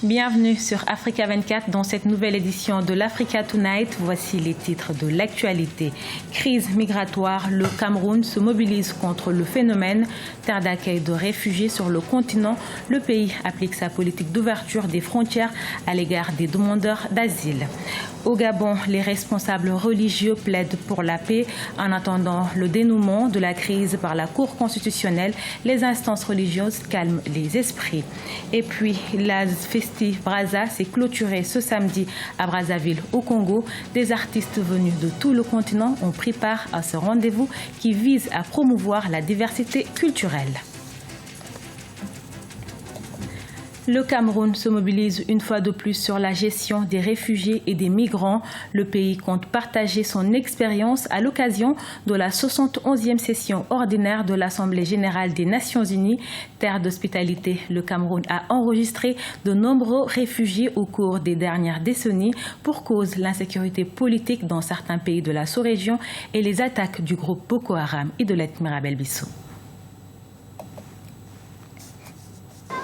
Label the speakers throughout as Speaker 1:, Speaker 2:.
Speaker 1: Bienvenue sur Africa 24 dans cette nouvelle édition de l'Africa Tonight. Voici les titres de l'actualité. Crise migratoire, le Cameroun se mobilise contre le phénomène. Terre d'accueil de réfugiés sur le continent, le pays applique sa politique d'ouverture des frontières à l'égard des demandeurs d'asile. Au Gabon, les responsables religieux plaident pour la paix. En attendant le dénouement de la crise par la Cour constitutionnelle, les instances religieuses calment les esprits. Et puis, la Festive Brazza s'est clôturée ce samedi à Brazzaville, au Congo. Des artistes venus de tout le continent ont pris part à ce rendez-vous qui vise à promouvoir la diversité culturelle. Le Cameroun se mobilise une fois de plus sur la gestion des réfugiés et des migrants. Le pays compte partager son expérience à l'occasion de la 71e session ordinaire de l'Assemblée générale des Nations unies. Terre d'hospitalité, le Cameroun a enregistré de nombreux réfugiés au cours des dernières décennies pour cause l'insécurité politique dans certains pays de la sous-région et les attaques du groupe Boko Haram et de Mirabel Bissou.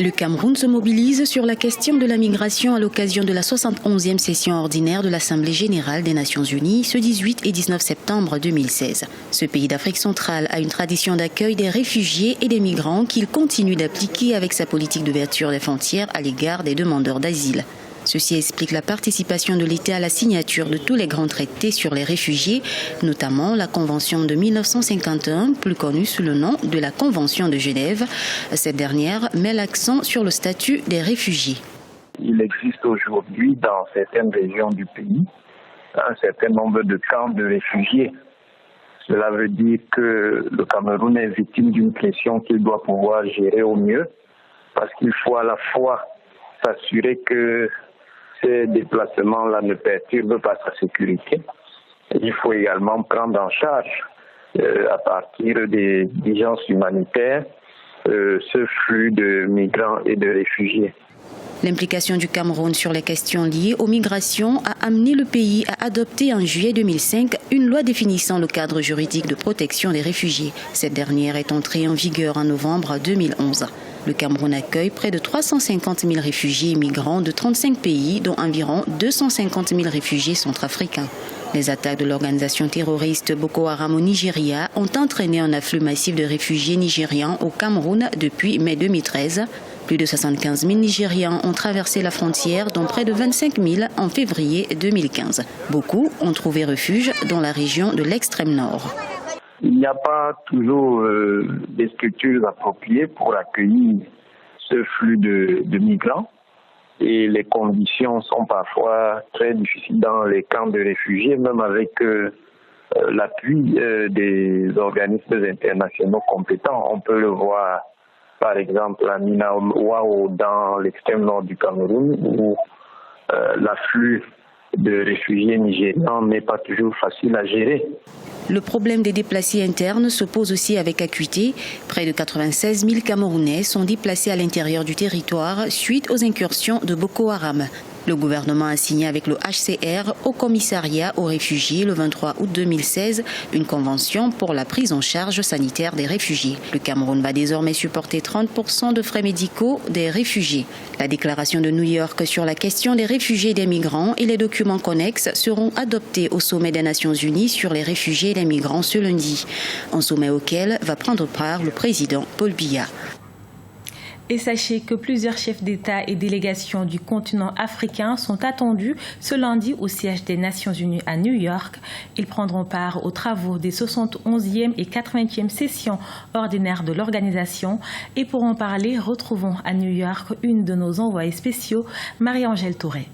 Speaker 2: Le Cameroun se mobilise sur la question de la migration à l'occasion de la 71e session ordinaire de l'Assemblée générale des Nations unies ce 18 et 19 septembre 2016. Ce pays d'Afrique centrale a une tradition d'accueil des réfugiés et des migrants qu'il continue d'appliquer avec sa politique d'ouverture des frontières à l'égard des demandeurs d'asile. Ceci explique la participation de l'État à la signature de tous les grands traités sur les réfugiés, notamment la Convention de 1951, plus connue sous le nom de la Convention de Genève. Cette dernière met l'accent sur le statut des réfugiés.
Speaker 3: Il existe aujourd'hui dans certaines régions du pays un certain nombre de camps de réfugiés. Cela veut dire que le Cameroun est victime d'une pression qu'il doit pouvoir gérer au mieux, parce qu'il faut à la fois s'assurer que ces déplacements-là ne perturbent pas sa sécurité. Il faut également prendre en charge, à partir des diligences humanitaires, ce flux de migrants et de réfugiés.
Speaker 2: L'implication du Cameroun sur les questions liées aux migrations a amené le pays à adopter en juillet 2005 une loi définissant le cadre juridique de protection des réfugiés. Cette dernière est entrée en vigueur en novembre 2011. Le Cameroun accueille près de 350 000 réfugiés et migrants de 35 pays, dont environ 250 000 réfugiés centrafricains. Les attaques de l'organisation terroriste Boko Haram au Nigeria ont entraîné un afflux massif de réfugiés nigérians au Cameroun depuis mai 2013. Plus de 75 000 Nigérians ont traversé la frontière, dont près de 25 000 en février 2015. Beaucoup ont trouvé refuge dans la région de l'extrême nord.
Speaker 3: Il n'y a pas toujours des structures appropriées pour accueillir ce flux de migrants et les conditions sont parfois très difficiles dans les camps de réfugiés, même avec l'appui des organismes internationaux compétents. On peut le voir par exemple à Minawao dans l'extrême nord du Cameroun où l'afflux de réfugiés nigérians n'est pas toujours facile à gérer.
Speaker 2: Le problème des déplacés internes se pose aussi avec acuité. Près de 96 000 Camerounais sont déplacés à l'intérieur du territoire suite aux incursions de Boko Haram. Le gouvernement a signé avec le HCR au commissariat aux réfugiés le 23 août 2016 une convention pour la prise en charge sanitaire des réfugiés. Le Cameroun va désormais supporter 30% de frais médicaux des réfugiés. La déclaration de New York sur la question des réfugiés et des migrants et les documents connexes seront adoptés au sommet des Nations Unies sur les réfugiés et les migrants ce lundi. Un sommet auquel va prendre part le président Paul Biya.
Speaker 1: Et sachez que plusieurs chefs d'État et délégations du continent africain sont attendus ce lundi au siège des Nations Unies à New York. Ils prendront part aux travaux des 71e et 80e sessions ordinaires de l'organisation. Et pour en parler, retrouvons à New York une de nos envoyés spéciaux, Marie-Angèle Touré.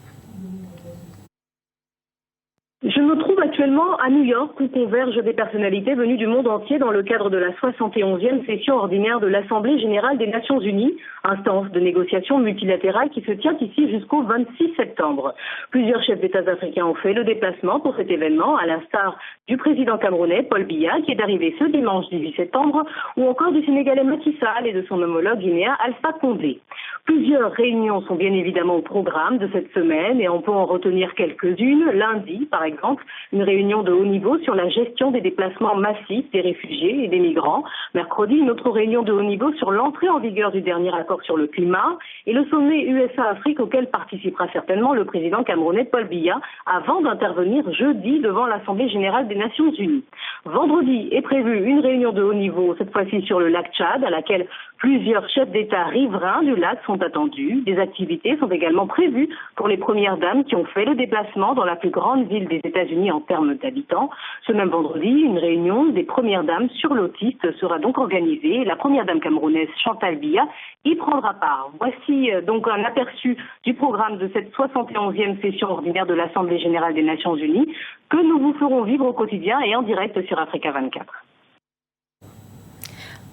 Speaker 4: Je me trouve actuellement à New York où convergent des personnalités venues du monde entier dans le cadre de la 71e session ordinaire de l'Assemblée générale des Nations unies, instance de négociation multilatérale qui se tient ici jusqu'au 26 septembre. Plusieurs chefs d'État africains ont fait le déplacement pour cet événement, à l'instar du président camerounais Paul Biya qui est arrivé ce dimanche 18 septembre, ou encore du Sénégalais Macky Sall et de son homologue guinéen Alpha Condé. Plusieurs réunions sont bien évidemment au programme de cette semaine et on peut en retenir quelques-unes. Lundi, par exemple, une réunion de haut niveau sur la gestion des déplacements massifs des réfugiés et des migrants. Mercredi, une autre réunion de haut niveau sur l'entrée en vigueur du dernier accord sur le climat et le sommet USA-Afrique auquel participera certainement le président camerounais Paul Biya avant d'intervenir jeudi devant l'Assemblée générale des Nations unies. Vendredi est prévue une réunion de haut niveau, cette fois-ci sur le lac Tchad, à laquelle plusieurs chefs d'État riverains du lac sont attendus. Des activités sont également prévues pour les premières dames qui ont fait le déplacement dans la plus grande ville des États-Unis en termes d'habitants. Ce même vendredi, une réunion des premières dames sur l'autiste sera donc organisée. La première dame camerounaise Chantal Biya y prendra part. Voici donc un aperçu du programme de cette 71e session ordinaire de l'Assemblée générale des Nations unies que nous vous ferons vivre au quotidien et en direct sur Africa 24.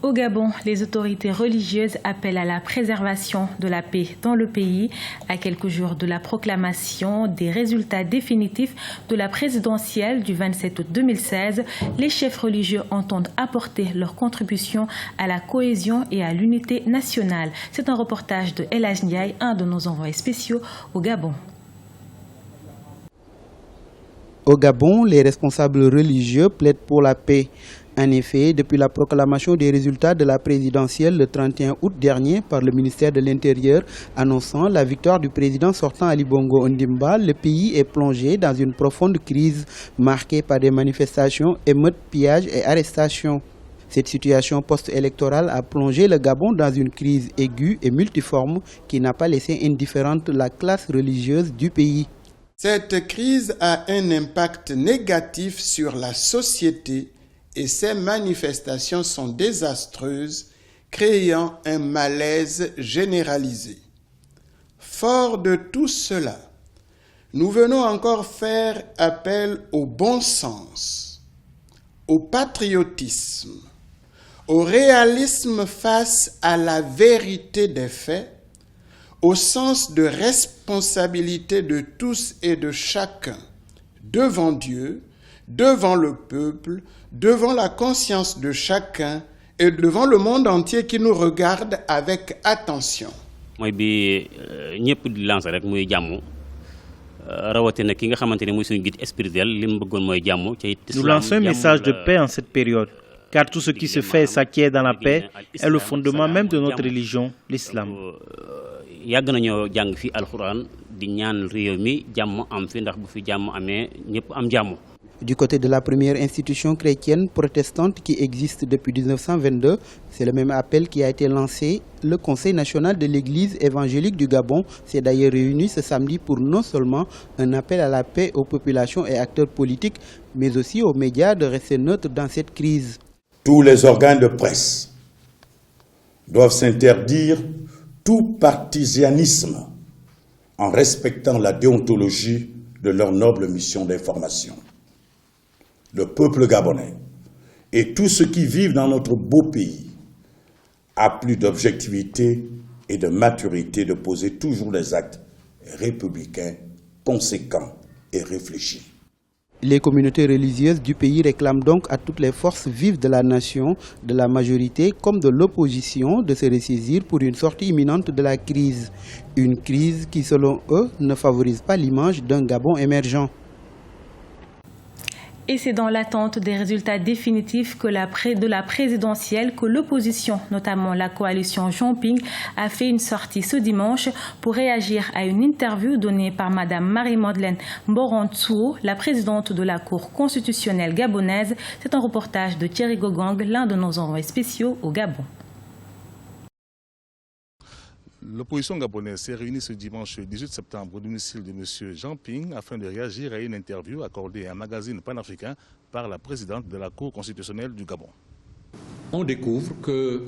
Speaker 1: Au Gabon, les autorités religieuses appellent à la préservation de la paix dans le pays. À quelques jours de la proclamation des résultats définitifs de la présidentielle du 27 août 2016, les chefs religieux entendent apporter leur contribution à la cohésion et à l'unité nationale. C'est un reportage de El Hadj Ndiaye, un de nos envoyés spéciaux au Gabon.
Speaker 5: Au Gabon, les responsables religieux plaident pour la paix. En effet, depuis la proclamation des résultats de la présidentielle le 31 août dernier par le ministère de l'Intérieur annonçant la victoire du président sortant Ali Bongo Ondimba, le pays est plongé dans une profonde crise marquée par des manifestations, émeutes, pillages et arrestations. Cette situation post-électorale a plongé le Gabon dans une crise aiguë et multiforme qui n'a pas laissé indifférente la classe religieuse du pays.
Speaker 6: Cette crise a un impact négatif sur la société et ces manifestations sont désastreuses, créant un malaise généralisé. Fort de tout cela, nous venons encore faire appel au bon sens, au patriotisme, au réalisme face à la vérité des faits, au sens de responsabilité de tous et de chacun, devant Dieu, devant le peuple, devant la conscience de chacun et devant le monde entier qui nous regarde avec attention.
Speaker 7: Nous
Speaker 8: lançons un message de paix en cette période, car tout ce qui se fait et s'acquiert dans la paix est le fondement même de notre religion, l'islam.
Speaker 5: Du côté de la première institution chrétienne protestante qui existe depuis 1922, c'est le même appel qui a été lancé. Le Conseil national de l'Église évangélique du Gabon s'est d'ailleurs réuni ce samedi pour non seulement un appel à la paix aux populations et acteurs politiques, mais aussi aux médias de rester neutres dans cette crise.
Speaker 9: Tous les organes de presse doivent s'interdire tout partisanisme en respectant la déontologie de leur noble mission d'information. Le peuple gabonais et tous ceux qui vivent dans notre beau pays a plus d'objectivité et de maturité de poser toujours des actes républicains, conséquents et réfléchis.
Speaker 5: Les communautés religieuses du pays réclament donc à toutes les forces vives de la nation, de la majorité comme de l'opposition, de se ressaisir pour une sortie imminente de la crise. Une crise qui, selon eux, ne favorise pas l'image d'un Gabon émergent.
Speaker 1: Et c'est dans l'attente des résultats définitifs de la présidentielle que l'opposition, notamment la coalition Jean-Ping, a fait une sortie ce dimanche pour réagir à une interview donnée par Mme Marie-Madeleine Mboron-Tsouo, la présidente de la Cour constitutionnelle gabonaise. C'est un reportage de Thierry Gogang, l'un de nos envoyés spéciaux au Gabon.
Speaker 10: L'opposition gabonaise s'est réunie ce dimanche 18 septembre au domicile de M. Jean Ping afin de réagir à une interview accordée à un magazine panafricain par la présidente de la Cour constitutionnelle du Gabon.
Speaker 11: On découvre que,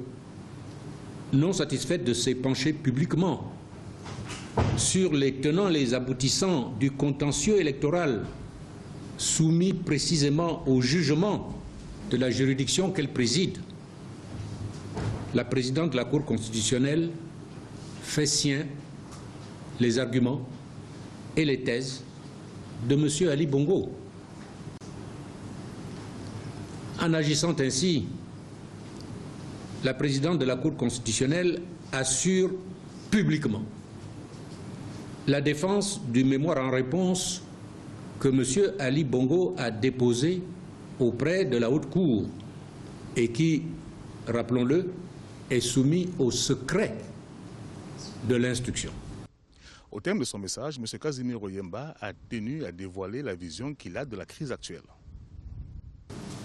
Speaker 11: non satisfaite de s'est penchée publiquement sur les tenants et les aboutissants du contentieux électoral soumis précisément au jugement de la juridiction qu'elle préside, la présidente de la Cour constitutionnelle fait sien les arguments et les thèses de M. Ali Bongo. En agissant ainsi, la présidente de la Cour constitutionnelle assure publiquement la défense du mémoire en réponse que M. Ali Bongo a déposé auprès de la Haute Cour et qui, rappelons-le, est soumis au secret de l'instruction.
Speaker 10: Au terme de son message, M. Casimiro Oyemba a tenu à dévoiler la vision qu'il a de la crise actuelle.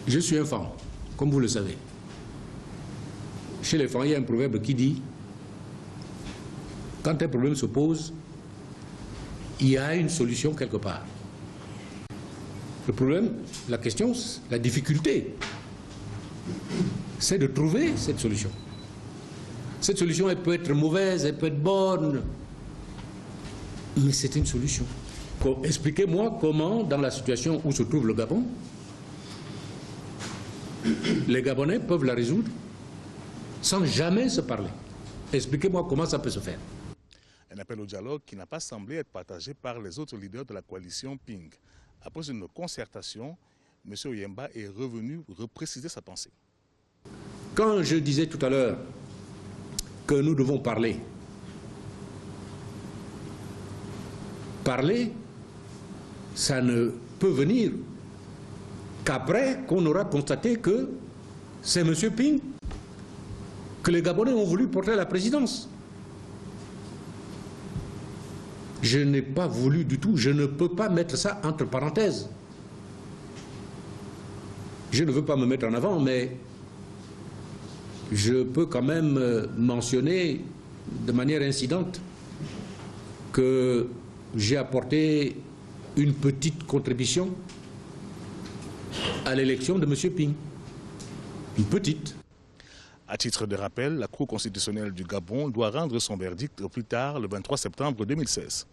Speaker 11: Je suis un fan, comme vous le savez. Chez les fans, il y a un proverbe qui dit « Quand un problème se pose, il y a une solution quelque part. » Le problème, la question, la difficulté, c'est de trouver cette solution. Cette solution, elle peut être mauvaise, elle peut être bonne, mais c'est une solution. Expliquez-moi comment, dans la situation où se trouve le Gabon, les Gabonais peuvent la résoudre sans jamais se parler. Expliquez-moi comment ça peut se faire.
Speaker 10: Un appel au dialogue qui n'a pas semblé être partagé par les autres leaders de la coalition Ping. Après une concertation, M. Oyemba est revenu repréciser sa pensée.
Speaker 11: Quand je disais tout à l'heure que nous devons parler, ça ne peut venir qu'après qu'on aura constaté que c'est M. Ping que les Gabonais ont voulu porter à la présidence. Je n'ai pas voulu du tout, je ne peux pas mettre ça entre parenthèses. Je ne veux pas me mettre en avant, mais je peux quand même mentionner de manière incidente que j'ai apporté une petite contribution à l'élection de M. Ping. Une petite.
Speaker 10: À titre de rappel, la Cour constitutionnelle du Gabon doit rendre son verdict au plus tard le 23 septembre 2016.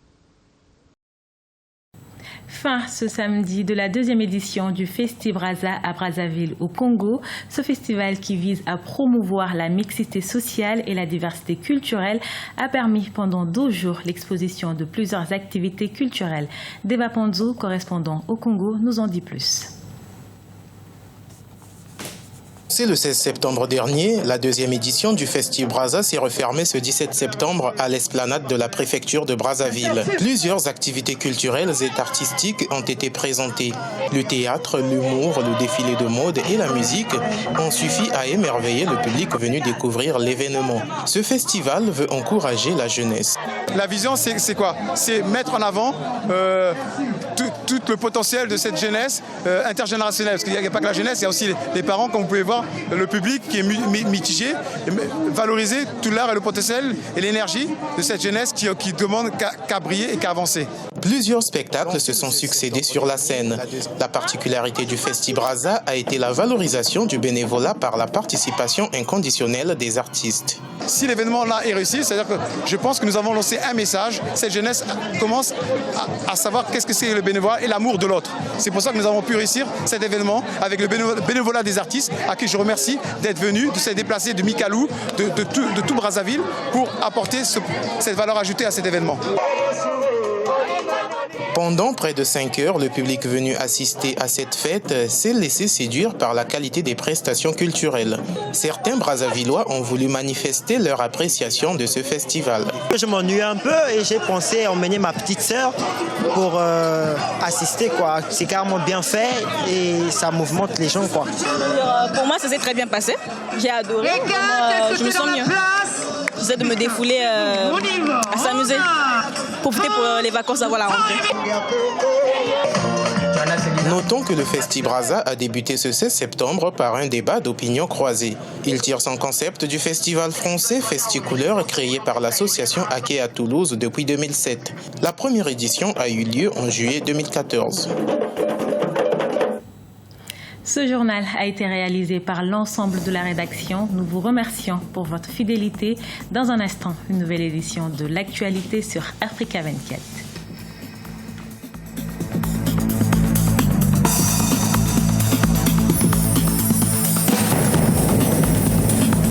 Speaker 1: Fin ce samedi de la deuxième édition du Festi-Brazza à Brazzaville au Congo. Ce festival qui vise à promouvoir la mixité sociale et la diversité culturelle a permis pendant 12 jours l'exposition de plusieurs activités culturelles. Deva Ponzo, correspondant au Congo, nous en dit plus.
Speaker 7: C'est le 16 septembre dernier, la deuxième édition du Festi-Brazza s'est refermée ce 17 septembre à l'esplanade de la préfecture de Brazzaville. Plusieurs activités culturelles et artistiques ont été présentées. Le théâtre, l'humour, le défilé de mode et la musique ont suffi à émerveiller le public venu découvrir l'événement. Ce festival veut encourager la jeunesse.
Speaker 12: La vision, c'est quoi? C'est mettre en avant tout le potentiel de cette jeunesse intergénérationnelle. Parce qu'il n'y a pas que la jeunesse, il y a aussi les parents, comme vous pouvez voir, le public qui est mitigé, valoriser tout l'art et le potentiel et l'énergie de cette jeunesse qui demande qu'à briller et qu'à avancer.
Speaker 7: Plusieurs spectacles se sont succédés sur la scène. La particularité du Festi-Brazza a été la valorisation du bénévolat par la participation inconditionnelle des artistes.
Speaker 12: Si l'événement-là est réussi, c'est-à-dire que je pense que nous avons lancé un message. Cette jeunesse commence à savoir qu'est-ce que c'est le bénévolat et l'amour de l'autre. C'est pour ça que nous avons pu réussir cet événement avec le bénévolat des artistes, à qui je remercie d'être venus, de s'être déplacés de Mikalou, de tout Brazzaville, pour apporter cette valeur ajoutée à cet événement.
Speaker 7: Pendant près de 5 heures, le public venu assister à cette fête s'est laissé séduire par la qualité des prestations culturelles. Certains Brazzavillois ont voulu manifester leur appréciation de ce festival.
Speaker 13: Je m'ennuie un peu et j'ai pensé emmener ma petite sœur pour assister, quoi. C'est carrément bien fait et ça mouvemente les gens, quoi.
Speaker 14: Pour moi, ça s'est très bien passé. J'ai adoré. Je me sens mieux. J'essaie de me défouler, à s'amuser, profiter pour les vacances avant la rentrée.
Speaker 7: Notons que le Festi-Brazza a débuté ce 16 septembre par un débat d'opinion croisée. Il tire son concept du festival français Festi-Couleur créé par l'association Aké à Toulouse depuis 2007. La première édition a eu lieu en juillet 2014.
Speaker 1: Ce journal a été réalisé par l'ensemble de la rédaction. Nous vous remercions pour votre fidélité. Dans un instant, une nouvelle édition de l'actualité sur Africa 24.